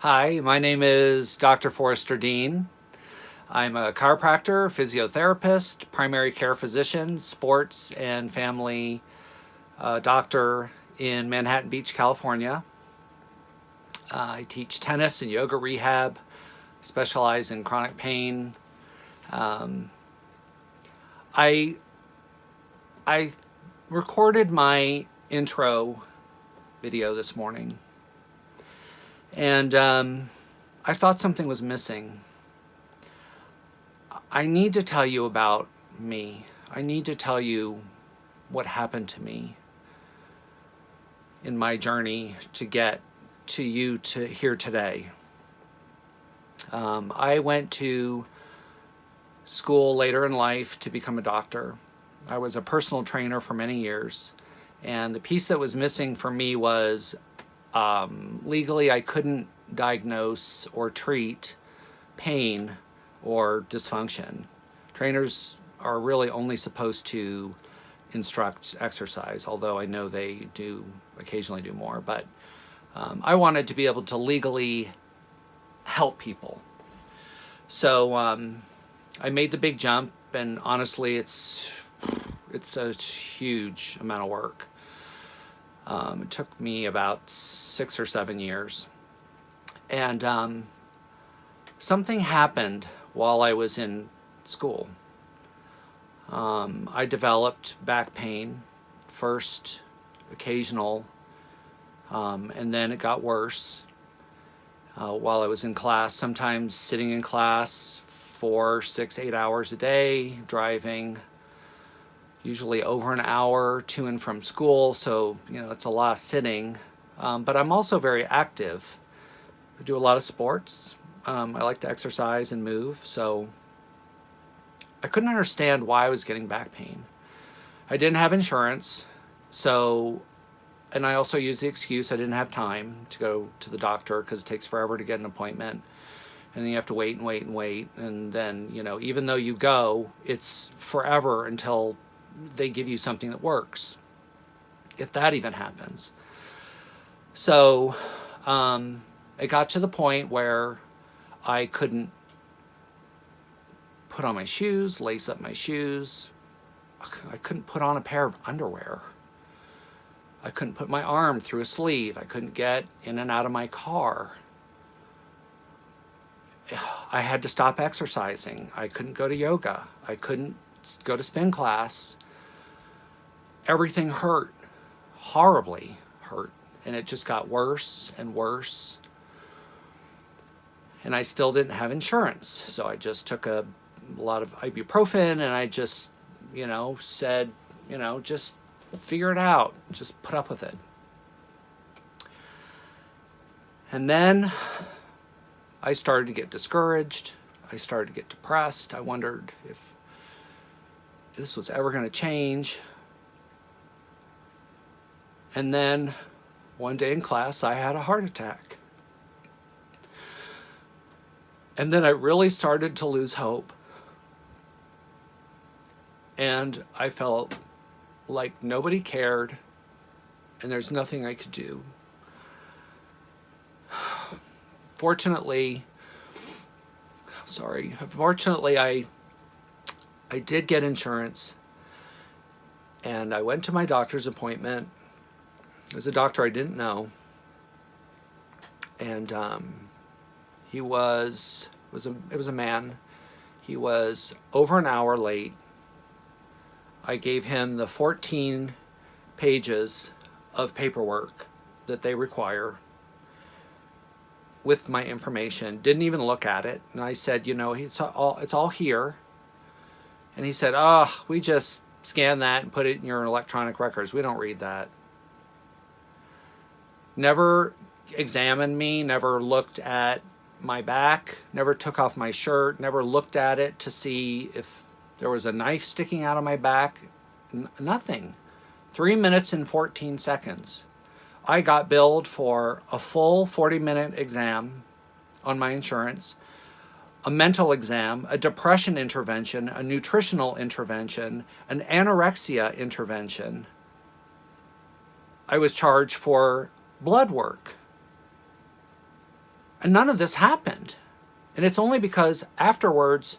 Hi, my name is Dr. Forrester Dean. I'm a chiropractor, physiotherapist, primary care physician, sports and family doctor in Manhattan Beach, California. I teach tennis and yoga rehab, specialize in chronic pain. Um, I, I recorded my intro video this morning, and I thought something was missing. I need to tell you about me. I need to tell you what happened to me in my journey to get to you to here today. I went to school later in life to become a doctor. I was a personal trainer for many years, and the piece that was missing for me was legally I couldn't diagnose or treat pain or dysfunction. Trainers are really only supposed to instruct exercise, although I know they do occasionally do more, but I wanted to be able to legally help people. So I made the big jump, and honestly it's a huge amount of work. It took me about 6 or 7 years, and something happened while I was in school. I developed back pain, first occasional, and then it got worse while I was in class, sometimes sitting in class 4, 6, 8 hours a day, driving usually over an hour to and from school, so it's a lot of sitting, but I'm also very active. I do a lot of sports. I like to exercise and move, so I couldn't understand why I was getting back pain. I didn't have insurance, and I also used the excuse I didn't have time to go to the doctor because it takes forever to get an appointment, and then you have to wait and wait and wait, and then even though you go, it's forever until they give you something that works, if that even happens. So it got to the point where I couldn't put on my shoes, lace up my shoes. I couldn't put on a pair of underwear. I couldn't put my arm through a sleeve. I couldn't get in and out of my car. I had to stop exercising. I couldn't go to yoga. I couldn't go to spin class. Everything hurt, horribly hurt, and it just got worse and worse. And I still didn't have insurance, so I just took a lot of ibuprofen, and I just, said, just figure it out, just put up with it. And then I started to get discouraged. I started to get depressed. I wondered if this was ever going to change. And then one day in class, I had a heart attack. And then I really started to lose hope. And I felt like nobody cared, and there's nothing I could do. Fortunately, I did get insurance, and I went to my doctor's appointment. It was a doctor I didn't know, and it was a man. He was over an hour late. I gave him the 14 pages of paperwork that they require with my information. Didn't even look at it. And I said, it's all here. And he said, we just scan that and put it in your electronic records. We don't read that. Never examined me, never looked at my back, never took off my shirt, never looked at it to see if there was a knife sticking out of my back. Nothing. 3 minutes and 14 seconds. I got billed for a full 40-minute exam on my insurance, a mental exam, a depression intervention, a nutritional intervention, an anorexia intervention. I was charged for blood work. And none of this happened. And it's only because afterwards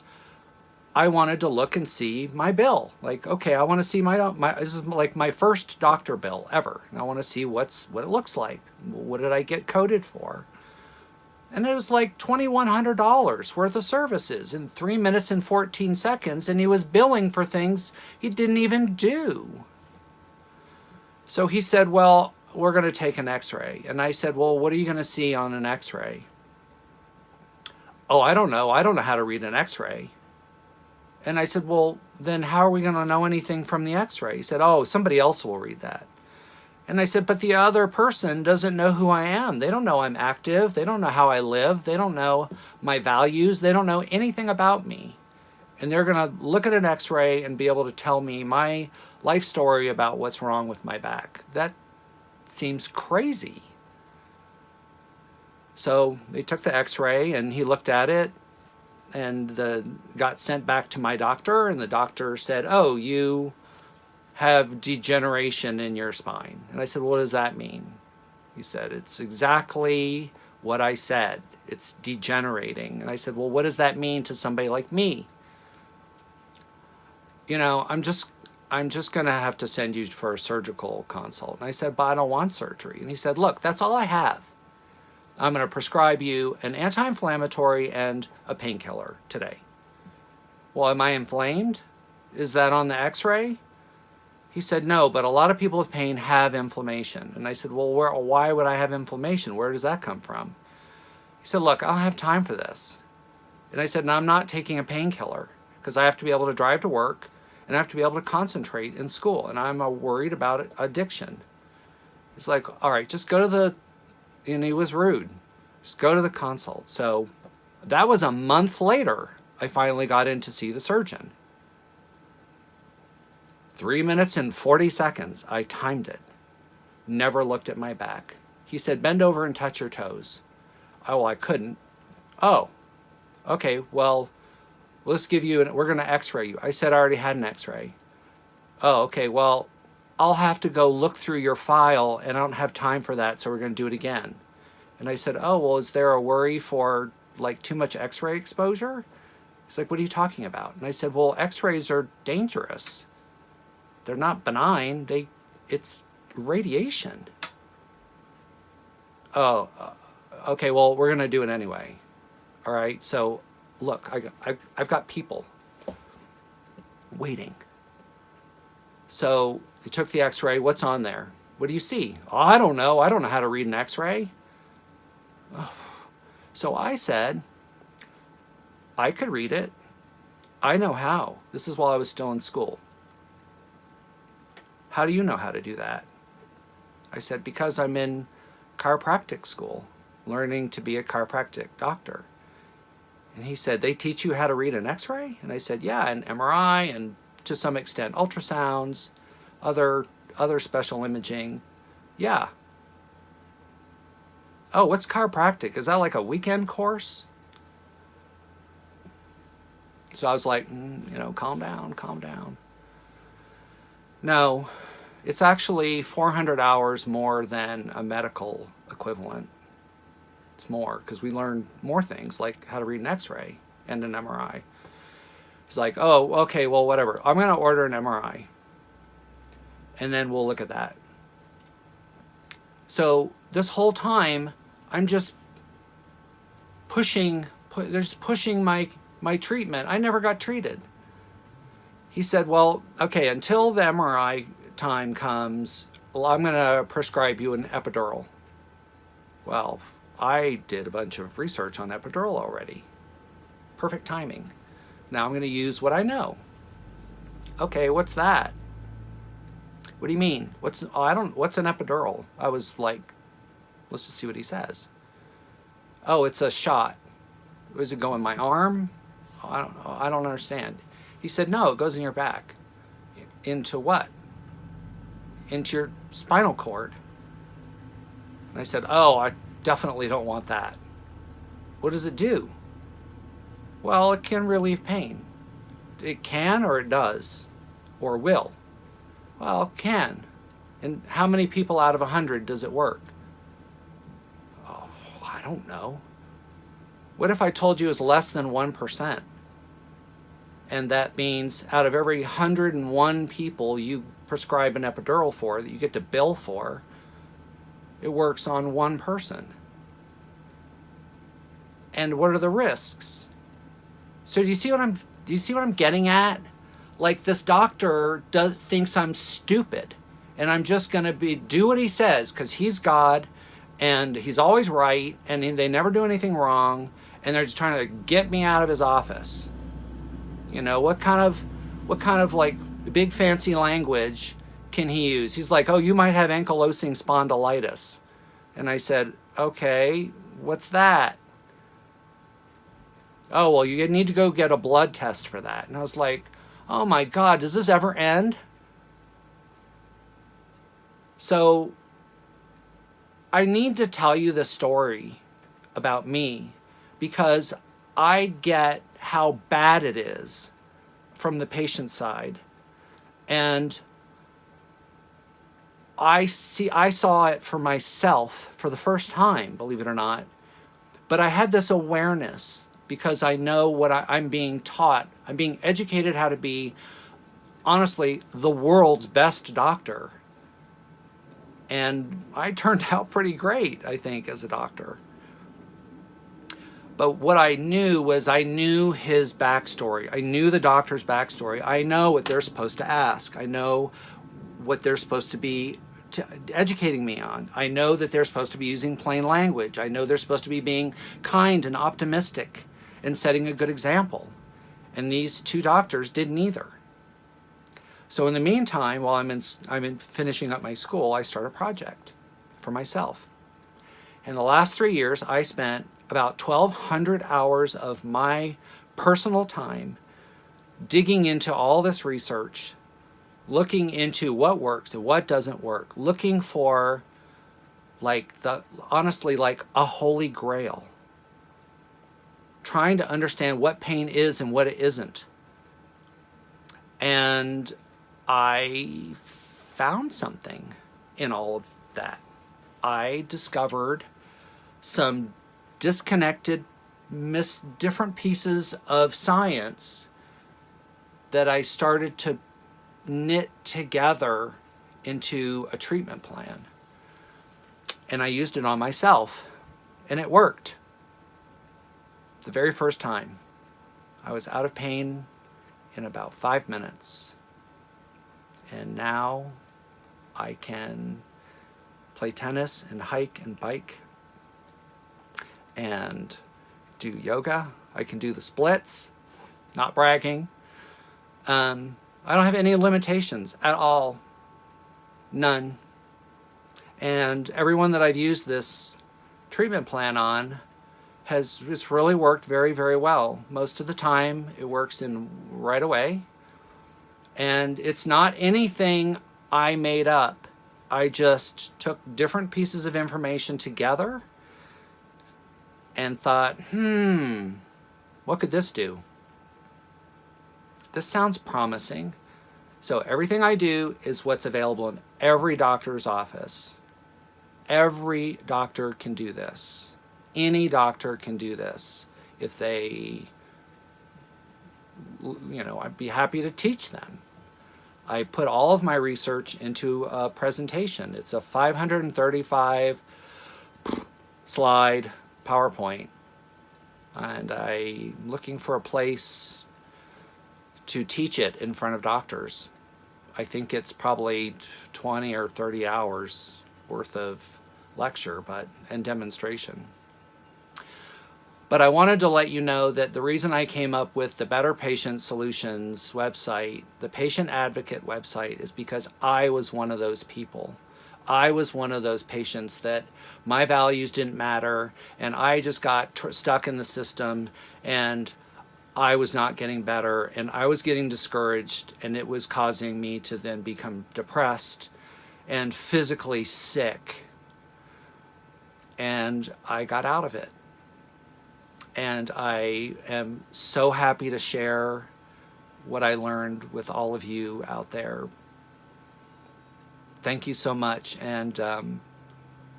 I wanted to look and see my bill. Like, okay, I want to see my this is like my first doctor bill ever. And I want to see what it looks like. What did I get coded for? And it was like $2,100 worth of services in 3 minutes and 14 seconds. And he was billing for things he didn't even do. So he said, well, we're going to take an x-ray. And I said, well, what are you going to see on an x-ray? Oh, I don't know. I don't know how to read an x-ray. And I said, well, then how are we going to know anything from the x-ray? He said, oh, somebody else will read that. And I said, but the other person doesn't know who I am. They don't know I'm active. They don't know how I live. They don't know my values. They don't know anything about me. And they're going to look at an x-ray and be able to tell me my life story about what's wrong with my back. That seems crazy. So they took the x-ray and he looked at it and got sent back to my doctor, and the doctor said, oh, you have degeneration in your spine. And I said, what does that mean? He said, it's exactly what I said. It's degenerating. And I said, well, what does that mean to somebody like me? You know, I'm just going to have to send you for a surgical consult. And I said, but I don't want surgery. And he said, look, that's all I have. I'm going to prescribe you an anti-inflammatory and a painkiller today. Well, am I inflamed? Is that on the x-ray? He said, no, but a lot of people with pain have inflammation. And I said, well, why would I have inflammation? Where does that come from? He said, look, I don't have time for this. And I said, no, I'm not taking a painkiller because I have to be able to drive to work and I have to be able to concentrate in school. And I'm worried about addiction. He's like, all right, just go to the, and he was rude. Just go to the consult. So that was a month later, I finally got in to see the surgeon. 3 minutes and 40 seconds. I timed it. Never looked at my back. He said, bend over and touch your toes. Oh, well, I couldn't. Oh, okay, well, let's give you, we're going to x-ray you. I said I already had an x-ray. Oh, okay, well, I'll have to go look through your file and I don't have time for that, so we're going to do it again. And I said, oh, well, is there a worry for like too much x-ray exposure? He's like, what are you talking about? And I said, well, x-rays are dangerous. They're not benign. It's radiation. Oh, okay, well, we're going to do it anyway. All right, so look, I've got people waiting. So they took the x-ray. What's on there? What do you see? Oh, I don't know. I don't know how to read an x-ray. Oh. So I said, I could read it. I know how. This is while I was still in school. How do you know how to do that? I said, because I'm in chiropractic school, learning to be a chiropractic doctor. And he said, they teach you how to read an x-ray? And I said, yeah, and MRI and to some extent ultrasounds, other special imaging. Yeah. Oh, what's chiropractic? Is that like a weekend course? So I was like, calm down, calm down. No, it's actually 400 hours more than a medical equivalent. It's more because we learn more things like how to read an x-ray and an MRI. He's like, oh, okay, well, whatever. I'm going to order an MRI and then we'll look at that. So this whole time, I'm just pushing my treatment. I never got treated. He said, well, okay, until the MRI time comes, well, I'm going to prescribe you an epidural. Well, I did a bunch of research on epidural already. Perfect timing. Now I'm going to use what I know. Okay, what's that? What do you mean? What's an epidural? I was like, let's just see what he says. Oh, it's a shot. Does it go in my arm? I don't understand. He said, no, it goes in your back. Into what? Into your spinal cord. And I said, oh, I definitely don't want that. What does it do? Well, it can relieve pain. It can or it does or will. Well, it can. And how many people out of 100 does it work? Oh, I don't know. What if I told you it was less than 1%? And that means out of every 101 people you prescribe an epidural for, that you get to bill for, it works on one person. And what are the risks? So do you see what I'm getting at? Like, this doctor thinks I'm stupid, and I'm just going to do what he says because he's God, and he's always right, and they never do anything wrong, and they're just trying to get me out of his office. You know, what kind of like big fancy language can he use? He's like, oh, you might have ankylosing spondylitis. And I said, okay, what's that? Oh, well, you need to go get a blood test for that. And I was like, oh my God, does this ever end? So I need to tell you the story about me because I get how bad it is from the patient side. And I saw it for myself for the first time, believe it or not. But I had this awareness because I know what I'm being taught. I'm being educated how to be, honestly, the world's best doctor. And I turned out pretty great, I think, as a doctor. But what I knew was I knew his backstory. I knew the doctor's backstory. I know what they're supposed to ask. I know what they're supposed to be educating me on. I know that they're supposed to be using plain language. I know they're supposed to be being kind and optimistic and setting a good example. And these two doctors did neither. So in the meantime, while I'm finishing up my school, I start a project for myself. In the last 3 years, I spent about 1,200 hours of my personal time digging into all this research, looking into what works and what doesn't work, looking for honestly, like a holy grail, trying to understand what pain is and what it isn't. And I found something in all of that. I discovered some disconnected, different pieces of science that I started to knit together into a treatment plan. And I used it on myself, and it worked. The very first time, I was out of pain in about 5 minutes. And now I can play tennis and hike and bike and do yoga. I can do the splits, not bragging. I don't have any limitations at all, none. And everyone that I've used this treatment plan on it's really worked very, very well. Most of the time it works in right away. And it's not anything I made up. I just took different pieces of information together and thought, what could this do? This sounds promising. So everything I do is what's available in every doctor's office. Every doctor can do this. Any doctor can do this. If they, I'd be happy to teach them. I put all of my research into a presentation. It's a 535 slide PowerPoint. And I'm looking for a place to teach it in front of doctors. I think it's probably 20 or 30 hours worth of lecture and demonstration. But I wanted to let you know that the reason I came up with the Better Patient Solutions website, the Patient Advocate website, is because I was one of those people. I was one of those patients that my values didn't matter, and I just got stuck in the system, and I was not getting better, and I was getting discouraged, and it was causing me to then become depressed and physically sick. And I got out of it. And I am so happy to share what I learned with all of you out there. Thank you so much, and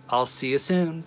I'll see you soon.